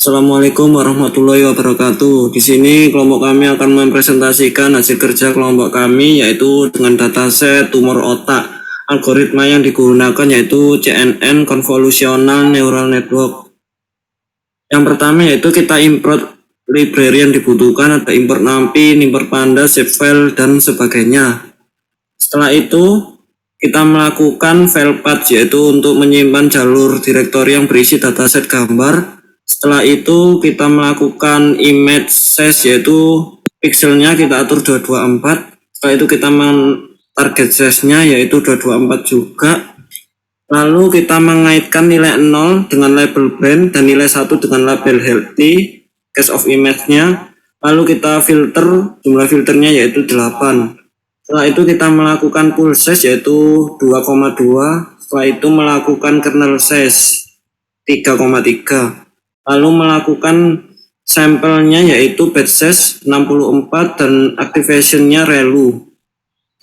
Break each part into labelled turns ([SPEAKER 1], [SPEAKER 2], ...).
[SPEAKER 1] Assalamualaikum warahmatullahi wabarakatuh. Di sini kelompok kami akan mempresentasikan hasil kerja kelompok kami, yaitu dengan dataset tumor otak. Algoritma yang digunakan yaitu CNN Convolutional Neural Network. Yang pertama yaitu kita import library yang dibutuhkan, ada import NumPy, import Pandas, shapefile, dan sebagainya. Setelah itu kita melakukan file path, yaitu untuk menyimpan jalur direktori yang berisi dataset gambar. Setelah itu kita melakukan image size, yaitu pixelnya kita atur 224. Setelah itu kita target size-nya yaitu 224 juga. Lalu kita mengaitkan nilai 0 dengan label brand dan nilai 1 dengan label healthy, case of image-nya. Lalu kita filter, jumlah filternya yaitu 8. Setelah itu kita melakukan full size yaitu 2,2. Setelah itu melakukan kernel size 3,3. Lalu melakukan sampelnya yaitu batch size 64 dan activation-nya relu.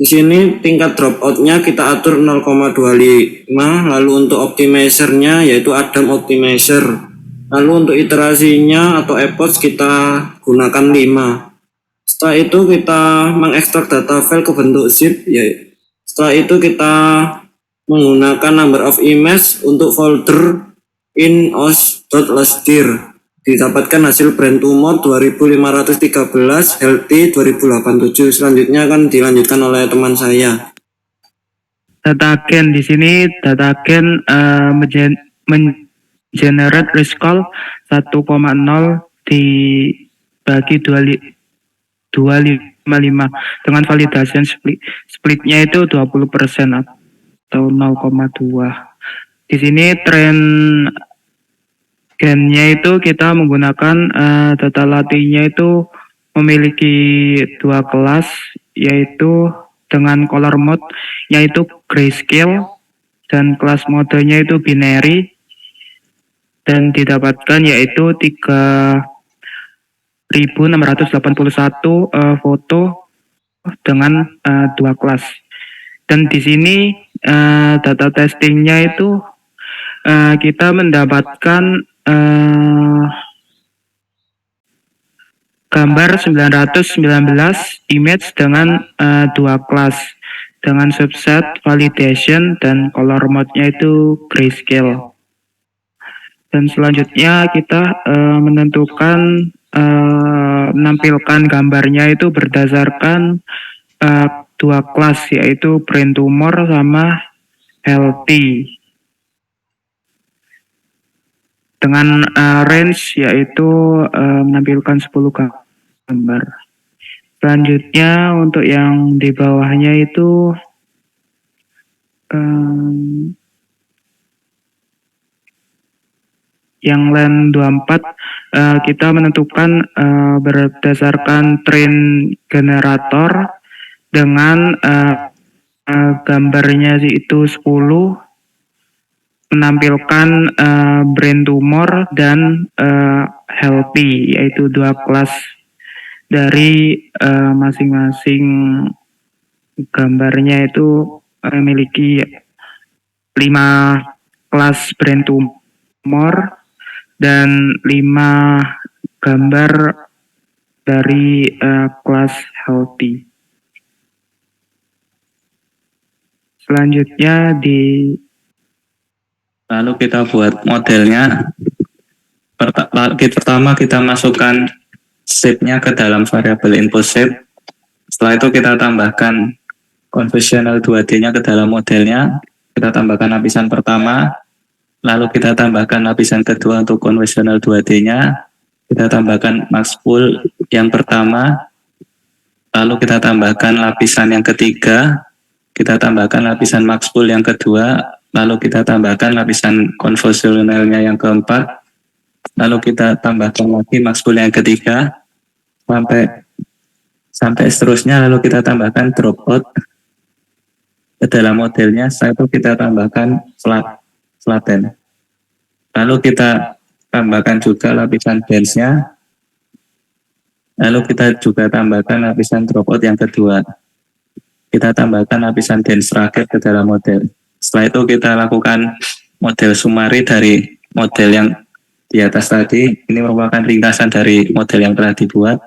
[SPEAKER 1] Di sini tingkat dropout-nya kita atur 0,25. Lalu untuk optimizer-nya yaitu Adam Optimizer. Lalu untuk iterasinya atau epoch kita gunakan 5. Setelah itu kita mengekstrak data file ke bentuk zip. Setelah itu kita menggunakan number of image untuk folder in os.lasdir. Didapatkan hasil brand tumor 2513, healthy 2087. Selanjutnya akan dilanjutkan oleh teman saya.
[SPEAKER 2] Datagen di sini datagen generate rescall 1,0 dibagi 255 dengan validation splitnya itu 20% atau 0,2. Di sini trend gennya itu kita menggunakan data latihnya itu memiliki 2 kelas, yaitu dengan color mode yaitu grayscale dan kelas modenya itu binary, dan didapatkan yaitu 3.681 foto dengan 2 kelas. Dan di sini data testingnya itu kita mendapatkan gambar 919 image dengan 2 kelas dengan subset validation dan color mode-nya itu grayscale. Dan selanjutnya kita menentukan menampilkan gambarnya itu berdasarkan 2 kelas, yaitu brain tumor sama healthy, dengan range yaitu menampilkan 10 gambar. Selanjutnya untuk yang di bawahnya itu yang len 24 kita menentukan berdasarkan train generator dengan gambarnya itu 10, menampilkan brain tumor dan healthy, yaitu 2 kelas dari masing-masing gambarnya itu memiliki 5 kelas brain tumor dan 5 gambar dari kelas healthy. Selanjutnya
[SPEAKER 3] lalu kita buat modelnya. Pertama kita masukkan shape-nya ke dalam variabel input shape. Setelah itu kita tambahkan conventional 2D-nya ke dalam modelnya. Kita tambahkan lapisan pertama, lalu kita tambahkan lapisan kedua untuk conventional 2D-nya. Kita tambahkan max pool yang pertama, lalu kita tambahkan lapisan yang ketiga, kita tambahkan lapisan max pool yang kedua, lalu kita tambahkan lapisan konvolusionalnya yang keempat, lalu kita tambahkan lagi max pool yang ketiga, sampai seterusnya, lalu kita tambahkan dropout ke dalam modelnya. Setelah itu kita tambahkan flatten, lalu kita tambahkan juga lapisan dense-nya, lalu kita juga tambahkan lapisan dropout yang kedua, kita tambahkan lapisan dense terakhir ke dalam model. Setelah itu kita lakukan model summary dari model yang di atas tadi ini merupakan ringkasan dari model yang telah dibuat.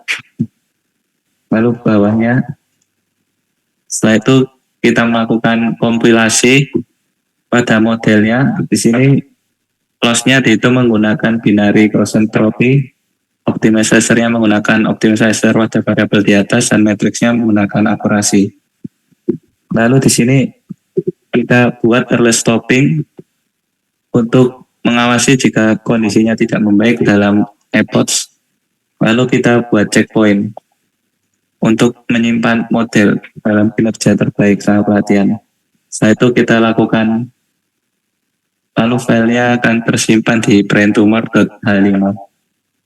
[SPEAKER 3] Lalu bawahnya, setelah itu kita melakukan kompilasi pada modelnya. Di sini loss-nya dihitung menggunakan binary cross entropy, optimizer-nya menggunakan optimizer pada variabel di atas, dan matriksnya menggunakan akurasi. Lalu di sini kita buat early stopping untuk mengawasi jika kondisinya tidak membaik dalam epoch. Lalu kita buat checkpoint untuk menyimpan model dalam kinerja terbaik selama pelatihan. Setelah itu kita lakukan, lalu filenya akan tersimpan di braintumor.h5.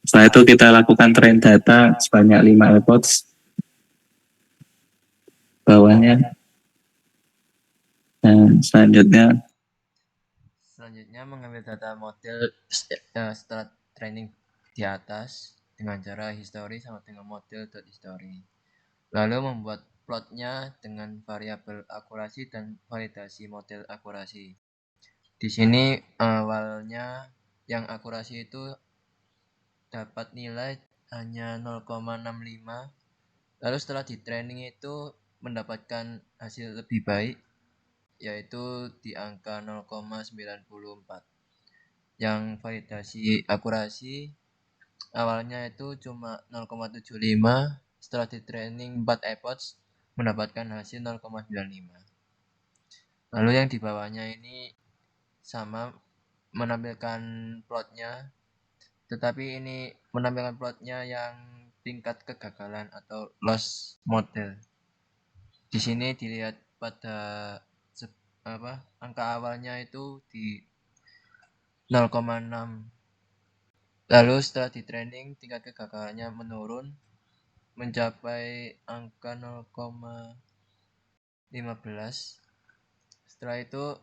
[SPEAKER 3] Setelah itu kita lakukan train data sebanyak 5 epoch. Bawahnya, dan selanjutnya
[SPEAKER 4] mengambil data model setelah training di atas dengan cara history sama dengan model.history. Lalu membuat plotnya dengan variabel akurasi dan validasi model akurasi. Di sini awalnya yang akurasi itu dapat nilai hanya 0,65. Lalu setelah di training itu mendapatkan hasil lebih baik, yaitu di angka 0,94. Yang validasi akurasi awalnya itu cuma 0,75, setelah di training 4 epoch mendapatkan hasil 0,95. Lalu yang di bawahnya ini sama menampilkan plotnya, tetapi ini menampilkan plotnya yang tingkat kegagalan atau loss model. Di sini dilihat pada angka awalnya itu di 0,6. Lalu setelah di training tingkat kegagalannya menurun mencapai angka 0,15. Setelah itu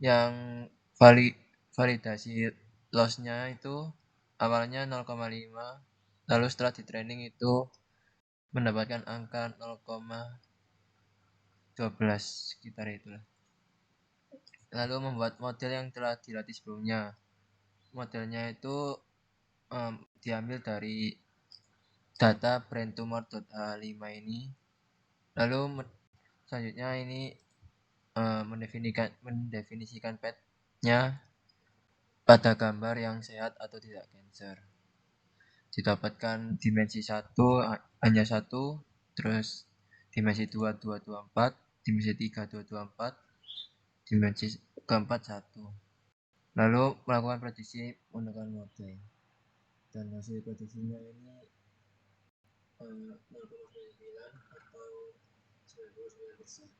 [SPEAKER 4] yang validasi loss-nya itu awalnya 0,5, lalu setelah di training itu mendapatkan angka 0,12 sekitar itulah. Lalu membuat model yang telah dilatih sebelumnya. Modelnya itu diambil dari data braintumor.h5 ini. Lalu selanjutnya ini mendefinisikan PET-nya pada gambar yang sehat atau tidak cancer. Didapatkan dimensi 1 hanya 1, terus dimensi 2 224, dimensi 3 224, dimensi keempat 1. Lalu melakukan prediksi menggunakan model. Dan hasil prediksinya ini 0,9 atau 99%.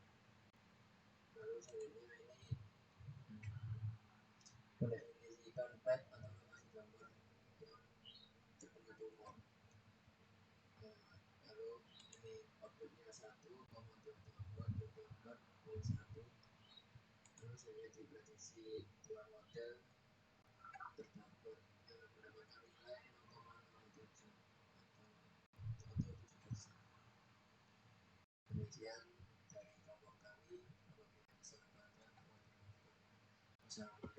[SPEAKER 4] Lalu selanjutnya ini mendefinisikan PET atau lokasi gambar yang terkena tumor. Lalu ini outputnya 1,2424,1. Lalu saya diprediksi dua model terdapat mendapatkan nilai 0,07 atau 7%. Demikian dari kelompok kami. Wassalamualaikum.